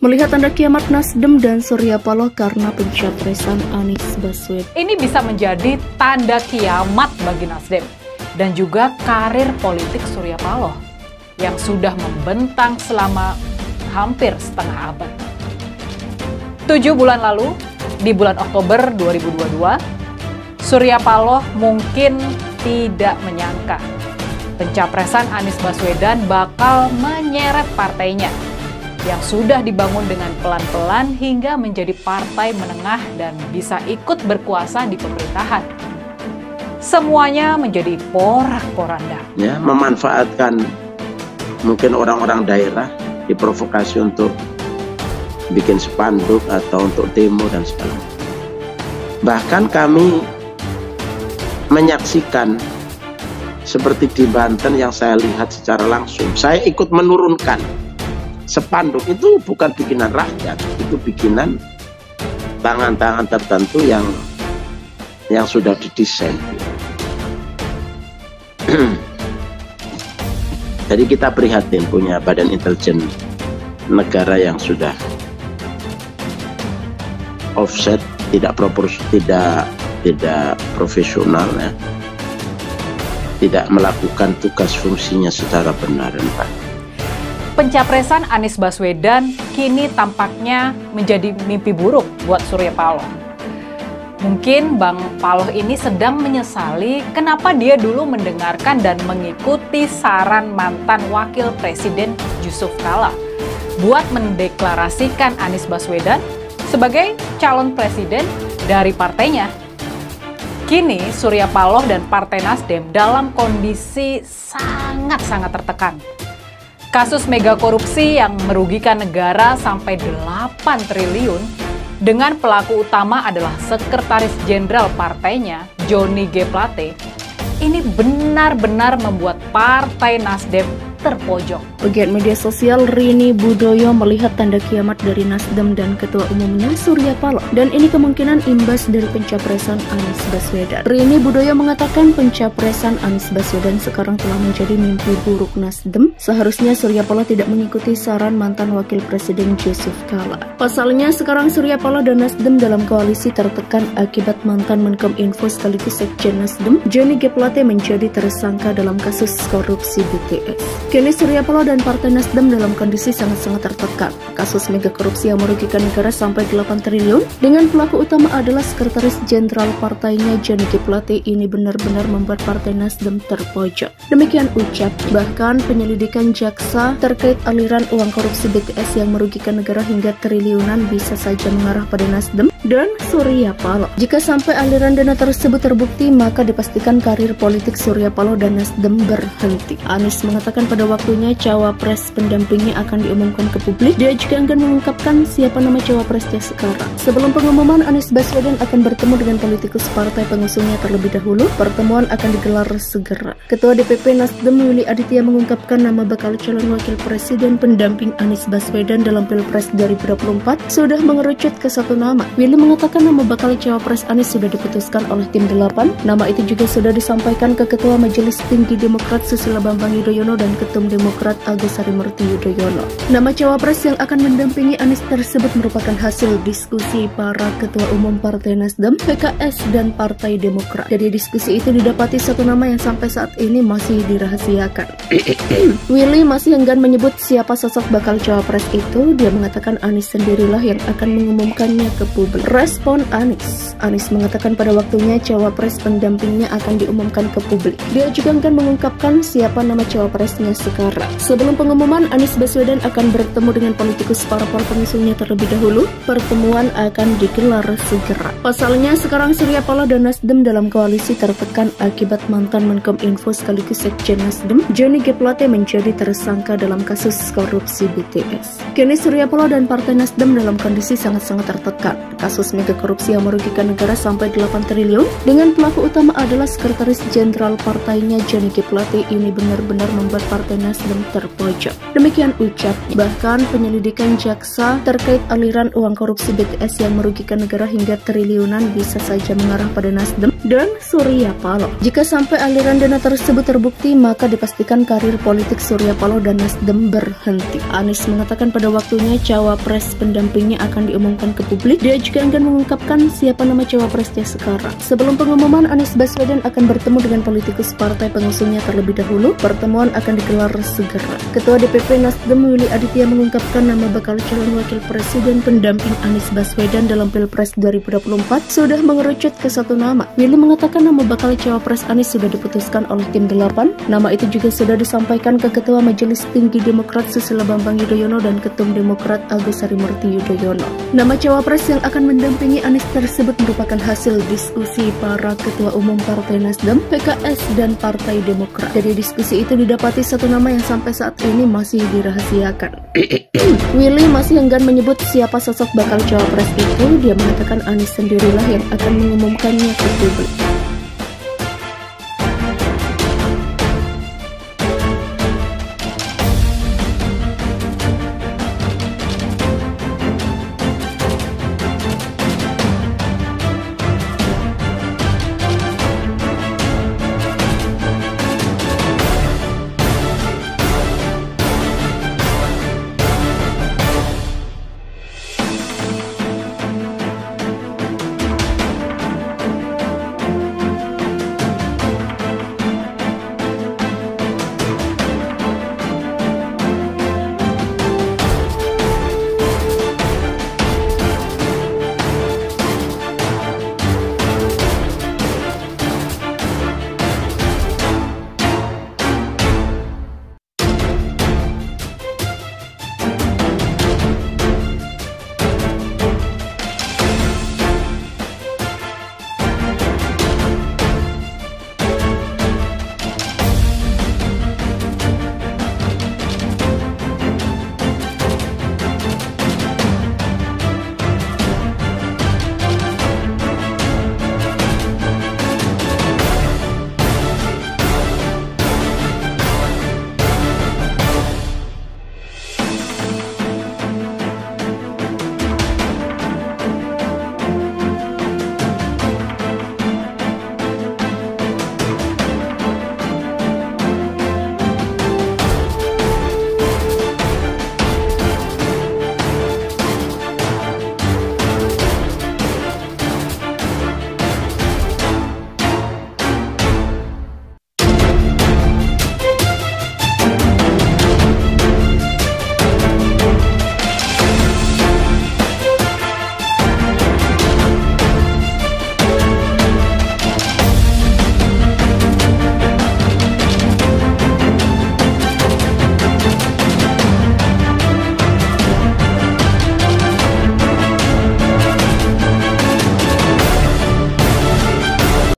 Melihat tanda kiamat Nasdem dan Surya Paloh karena pencapresan Anies Baswedan. Ini bisa menjadi tanda kiamat bagi Nasdem dan juga karir politik Surya Paloh yang sudah membentang selama hampir setengah abad. 7 bulan lalu, di bulan Oktober 2022, Surya Paloh mungkin tidak menyangka pencapresan Anies Baswedan bakal menyeret partainya yang sudah dibangun dengan pelan-pelan hingga menjadi partai menengah dan bisa ikut berkuasa di pemerintahan. Semuanya menjadi porak-poranda. Ya, memanfaatkan mungkin orang-orang daerah diprovokasi untuk bikin spanduk atau untuk demo dan sebagainya. Bahkan kami menyaksikan seperti di Banten yang saya lihat secara langsung. Saya ikut menurunkan spanduk, itu bukan bikinan rakyat, itu bikinan tangan-tangan tertentu yang sudah didesain. Jadi kita prihatin punya badan intelijen negara yang sudah offset, tidak profesional, ya, tidak melakukan tugas fungsinya secara benar dan baik. Pencapresan Anies Baswedan kini tampaknya menjadi mimpi buruk buat Surya Paloh. Mungkin Bang Paloh ini sedang menyesali kenapa dia dulu mendengarkan dan mengikuti saran mantan Wakil Presiden Yusuf Kala buat mendeklarasikan Anies Baswedan sebagai calon presiden dari partainya. Kini Surya Paloh dan Partai Nasdem dalam kondisi sangat-sangat tertekan. Kasus mega korupsi yang merugikan negara sampai 8 triliun dengan pelaku utama adalah Sekretaris Jenderal partainya, Johnny G. Plate, ini benar-benar membuat Partai Nasdem terpojok. Pegiat media sosial Rini Budoyo melihat tanda kiamat dari Nasdem dan Ketua Umumnya Surya Paloh, dan ini kemungkinan imbas dari pencapresan Anies Baswedan. Rini Budoyo mengatakan pencapresan Anies Baswedan sekarang telah menjadi mimpi buruk Nasdem. Seharusnya Surya Paloh tidak mengikuti saran mantan Wakil Presiden Yusuf Kala. Pasalnya sekarang Surya Paloh dan Nasdem dalam koalisi tertekan akibat mantan Menkominfo sekaligus Sekjen Nasdem, Johnny G. Plate, menjadi tersangka dalam kasus korupsi BTS. Kini Surya Paloh dan Partai Nasdem dalam kondisi sangat-sangat tertekan. Kasus mega korupsi yang merugikan negara sampai 8 triliun dengan pelaku utama adalah Sekretaris Jenderal partainya Johnny G. Plate ini benar-benar membuat Partai Nasdem terpojok. Demikian ucap. Bahkan penyelidikan jaksa terkait aliran uang korupsi BTS yang merugikan negara hingga triliunan bisa saja mengarah pada Nasdem dan Surya Paloh. Jika sampai aliran dana tersebut terbukti, maka dipastikan karir politik Surya Paloh dan Nasdem berhenti. Anies mengatakan pada waktunya cawapres pendampingnya akan diumumkan ke publik. Dia juga akan mengungkapkan siapa nama cawapresnya sekarang. Sebelum pengumuman, Anies Baswedan akan bertemu dengan politikus partai pengusungnya terlebih dahulu. Pertemuan akan digelar segera. Ketua DPP Nasdem Willy Aditya mengungkapkan nama bakal calon wakil presiden pendamping Anies Baswedan dalam Pilpres 2024 sudah mengerucut ke satu nama. Willy mengatakan nama bakal cawapres Anies sudah diputuskan oleh tim 8. Nama itu juga sudah disampaikan ke Ketua Majelis Tinggi Demokrat Susilo Bambang Yudhoyono dan Ketum Demokrat Agus Harimurti Yudhoyono. Nama cawapres yang akan mendampingi Anies tersebut merupakan hasil diskusi para Ketua Umum Partai Nasdem, PKS, dan Partai Demokrat. Jadi diskusi itu didapati satu nama yang sampai saat ini masih dirahasiakan. Willy masih enggan menyebut siapa sosok bakal cawapres itu. Dia mengatakan Anies sendirilah yang akan mengumumkannya ke publik. Respon Anies mengatakan pada waktunya cawapres pendampingnya akan diumumkan ke publik. Dia juga akan mengungkapkan siapa nama cawapresnya sekarang. Sebelum pengumuman, Anies Baswedan akan bertemu dengan politikus parpol pengusungnya terlebih dahulu. Pertemuan akan digelar segera. Pasalnya sekarang Surya Paloh dan Nasdem dalam koalisi tertekan akibat mantan Menkominfo sekaligus Sekjen Nasdem, Johnny G. Plate, menjadi tersangka dalam kasus korupsi BTS. Kini Surya Paloh dan Partai Nasdem dalam kondisi sangat-sangat tertekan. Kasus kasus megakorupsi yang merugikan negara sampai 8 triliun, dengan pelaku utama adalah Sekretaris Jenderal partainya Johnny G. Plate. Ini benar-benar membuat Partai Nasdem terpojok. Demikian ucapnya. Bahkan penyelidikan jaksa terkait aliran uang korupsi BTS yang merugikan negara hingga triliunan bisa saja mengarah pada Nasdem dan Surya Paloh. Jika sampai aliran dana tersebut terbukti, maka dipastikan karir politik Surya Paloh dan Nasdem berhenti. Anies mengatakan pada waktunya cawapres pendampingnya akan diumumkan ke publik. Dia juga akan mengungkapkan siapa nama cawapresnya sekarang. Sebelum pengumuman, Anies Baswedan akan bertemu dengan politikus partai pengusungnya terlebih dahulu. Pertemuan akan digelar segera. Ketua DPP Nasdem Willy Aditya mengungkapkan nama bakal calon wakil presiden pendamping Anies Baswedan dalam Pilpres 2024 sudah mengerucut ke satu nama. Willy mengatakan nama bakal cawapres Anies sudah diputuskan oleh tim 8. Nama itu juga sudah disampaikan ke Ketua Majelis Tinggi Demokrat Susilo Bambang Yudhoyono dan Ketum Demokrat Agus Harimurti Yudhoyono. Nama cawapres yang akan mendampingi Anies tersebut merupakan hasil diskusi para ketua umum Partai Nasdem, PKS, dan Partai Demokrat. Dari diskusi itu didapati satu nama yang sampai saat ini masih dirahasiakan. Willy masih enggan menyebut siapa sosok bakal cawapres itu. Dia mengatakan Anies sendirilah yang akan mengumumkannya ke publik.